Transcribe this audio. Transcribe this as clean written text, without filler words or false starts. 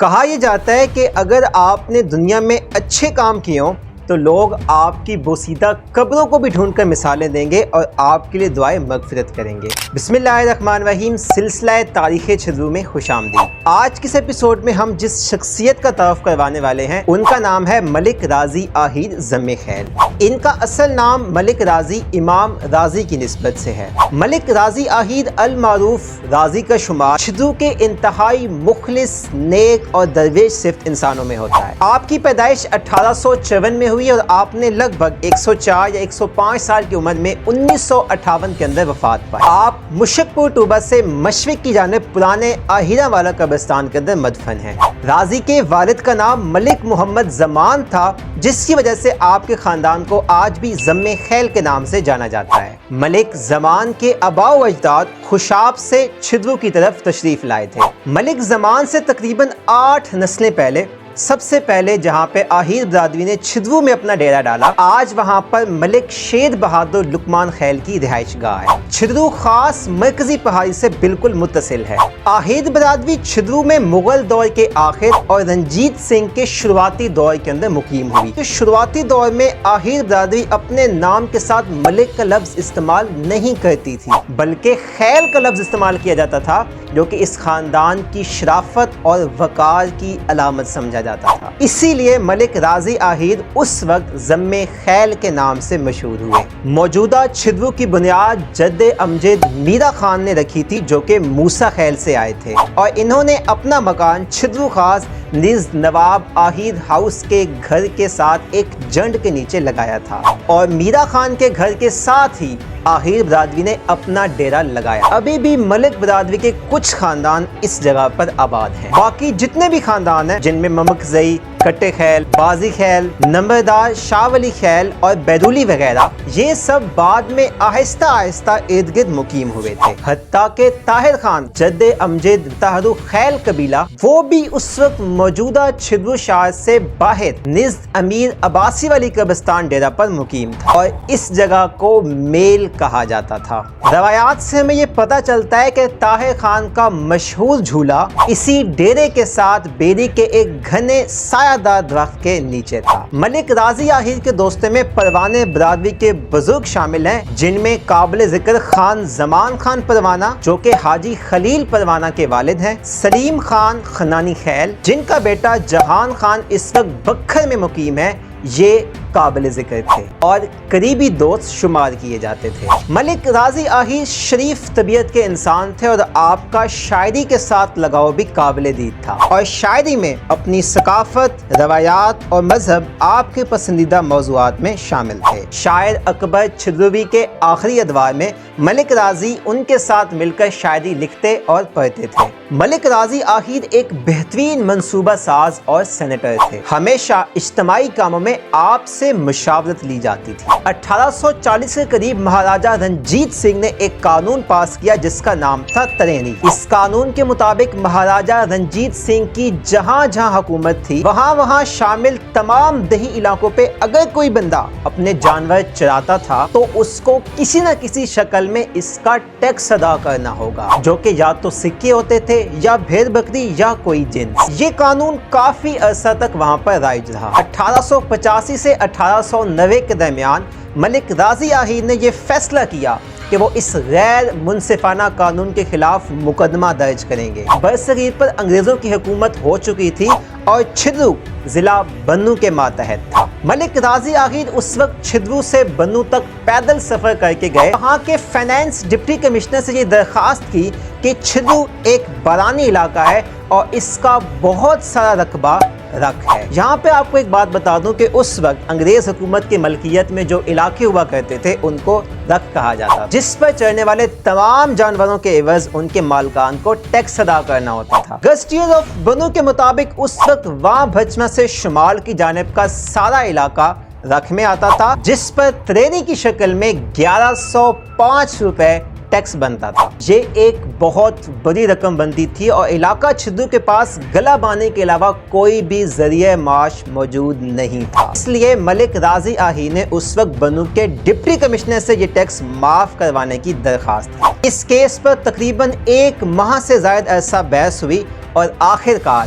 کہا یہ جاتا ہے کہ اگر آپ نے دنیا میں اچھے کام کیے ہوں تو لوگ آپ کی بوسیدہ قبروں کو بھی ڈھونڈ کر مثالیں دیں گے اور آپ کے لیے دعائیں مغفرت کریں گے۔ بسم اللہ الرحمن الرحیم، سلسلہ تاریخ چھدرو میں خوش آمدید۔ آج کے اس ایپیسوڈ میں ہم جس شخصیت کا تعارف کروانے والے ہیں ان کا نام ہے ملک رازی آہیر ضم خیل۔ ان کا اصل نام ملک رازی امام رازی کی نسبت سے ہے۔ ملک رازی آہیر المعروف رازی کا شمار چھدرو کے انتہائی مخلص، نیک اور درویش صفت انسانوں میں ہوتا ہے۔ آپ کی پیدائش 1854 میں ہوئی اور آپ نے لگ بھگ 104 یا 105 سال کی عمر میں 1958 کے اندر وفات پائی۔ آپ مشک پور ٹوبہ سے مشرق کی جانب پرانے آہیرہ والا قبرستان کے اندر مدفن ہیں۔ رازی کے والد کا نام ملک محمد زمان تھا، جس کی وجہ سے آپ کے خاندان کو آج بھی ضم خیل کے نام سے جانا جاتا ہے۔ ملک زمان کے آباء و اجداد خوشاب سے چھدرو کی طرف تشریف لائے تھے۔ ملک زمان سے تقریباً 8 نسلیں پہلے سب سے پہلے جہاں پہ آہیر برادری نے چھدرو میں اپنا ڈیرا ڈالا، آج وہاں پر ملک شیر بہادر لقمان خیل کی رہائش گاہ ہے۔ چھدرو خاص مرکزی پہاڑی سے بالکل متصل ہے۔ آہیر برادری چھدرو میں مغل دور کے آخر اور رنجیت سنگھ کے شروعاتی دور کے اندر مقیم ہوئی۔ شروعاتی دور میں آہیر برادری اپنے نام کے ساتھ ملک کا لفظ استعمال نہیں کرتی تھی، بلکہ خیل کا لفظ استعمال کیا جاتا تھا، جو کہ اس خاندان کی شرافت اور وقار کی علامت سمجھا جاتا تھا۔ اسی لیے ملک رازی آہیر اس وقت ضم خیل کے نام سے مشہور ہوئے۔ موجودہ چھدرو کی بنیاد جد امجد میرا خان نے رکھی تھی، جو کہ موسیٰ خیل سے آئے تھے، اور انہوں نے اپنا مکان چھدرو خاص نیز نواب آہیر ہاؤس کے گھر کے ساتھ ایک جنڈ کے نیچے لگایا تھا، اور میرا خان کے گھر کے ساتھ ہی آہیر برادری نے اپنا ڈیرا لگایا۔ ابھی بھی ملک برادری کے کچھ خاندان اس جگہ پر آباد ہیں۔ باقی جتنے بھی خاندان ہیں، جن میں ممکزئی، کٹے خیل، بازی خیل، نمبردار، شاہ ولی خیل اور بیدولی وغیرہ، یہ سب بعد میں آہستہ آہستہ ارد گرد مقیم ہوئے تھے۔ حتیٰ کہ طاہر خان جد امجد طاہر خیل قبیلہ، وہ بھی اس وقت موجودہ چھدرو شہر سے باہر نزد امیر عباسی والی قبرستان ڈیرا پر مقیم تھا، اور اس جگہ کو میل کہا جاتا تھا۔ روایات سے ہمیں یہ پتہ چلتا ہے کہ طاہر خان کا مشہور جھولا اسی ڈیرے کے ساتھ بیری کے ایک گھنے سایہ دار درخت کے نیچے تھا۔ ملک رازی آہیر کے دوستوں میں پروانے برادری کے بزرگ شامل ہیں، جن میں قابل ذکر خان زمان خان پروانہ، جو کہ حاجی خلیل پروانہ کے والد ہیں، سلیم خان خنانی خیل، جن کا بیٹا جہان خان اس وقت بکھر میں مقیم ہے، یہ قابل ذکر تھے اور قریبی دوست شمار کیے جاتے تھے۔ ملک رازی آہیر شریف طبیعت کے انسان تھے اور آپ کا شاعری کے ساتھ لگاؤ بھی قابل دید تھا، اور شاعری میں اپنی ثقافت، روایات اور مذہب آپ کے پسندیدہ موضوعات میں شامل تھے۔ شاعر اکبر چھدروی کے آخری ادوار میں ملک رازی ان کے ساتھ مل کر شاعری لکھتے اور پڑھتے تھے۔ ملک رازی آہیر ایک بہترین منصوبہ ساز اور سینیٹر تھے۔ ہمیشہ اجتماعی کاموں میں آپ سے مشاورت لی جاتی تھی۔ 1840 کے قریب مہاراجہ رنجیت سنگھ نے ایک قانون پاس کیا جس کا نام تھا ترینی۔ اس قانون کے مطابق مہاراجہ رنجیت سنگھ کی جہاں جہاں حکومت تھی، وہاں وہاں شامل تمام دیہی علاقوں پہ اگر کوئی بندہ اپنے جانور چراتا تھا تو اس کو کسی نہ کسی شکل میں اس کا ٹیکس ادا کرنا ہوگا، جو کہ یا تو سکے ہوتے تھے یا بھیڑ بکری یا کوئی جنس۔ یہ قانون کافی عرصہ تک وہاں پر رائج رہا۔ 1885 سے 1890 کے درمیان ملک رازی آہیر نے یہ فیصلہ کیا کہ وہ اس غیر منصفانہ قانون کے خلاف مقدمہ درج کریں گے۔ برصغیر پر انگریزوں کی حکومت ہو چکی تھی اور چھدرو ضلع بنوں کے ماتحت تھا۔ ملک رازی آہیر اس وقت چھدرو سے بنوں تک پیدل سفر کر کے گئے۔ وہاں کے فائنانس ڈپٹی کمشنر سے یہ درخواست کی کہ چھدرو ایک بارانی علاقہ ہے اور اس کا بہت سارا رقبہ رکھ ہے۔ یہاں پہ آپ کو ایک بات بتا دوں کہ اس وقت انگریز حکومت کی ملکیت میں جو علاقے ہوا کرتے تھے ان کو رکھ کہا جاتا، جس پر چرنے والے تمام جانوروں کے عوض ان کے مالکان کو ٹیکس ادا کرنا ہوتا تھا۔ گزٹیئر آف بنو کے مطابق اس وقت وہاں بھچما سے شمال کی جانب کا سارا علاقہ رکھ میں آتا تھا، جس پر ترینی کی شکل میں 1105 روپے ٹیکس بنتا تھا۔ یہ ایک بہت بڑی رقم بنتی تھی اور علاقہ چھدرو کے پاس گلا بانے کے علاوہ کوئی بھی ذریعہ معاش موجود نہیں تھا۔ اس لیے ملک رازی آہیر نے اس وقت بنو کے ڈپٹی کمشنر سے یہ ٹیکس معاف کروانے کی درخواست کی۔ اس کیس پر تقریباً 1 ماہ سے زائد عرصہ بحث ہوئی اور آخر کار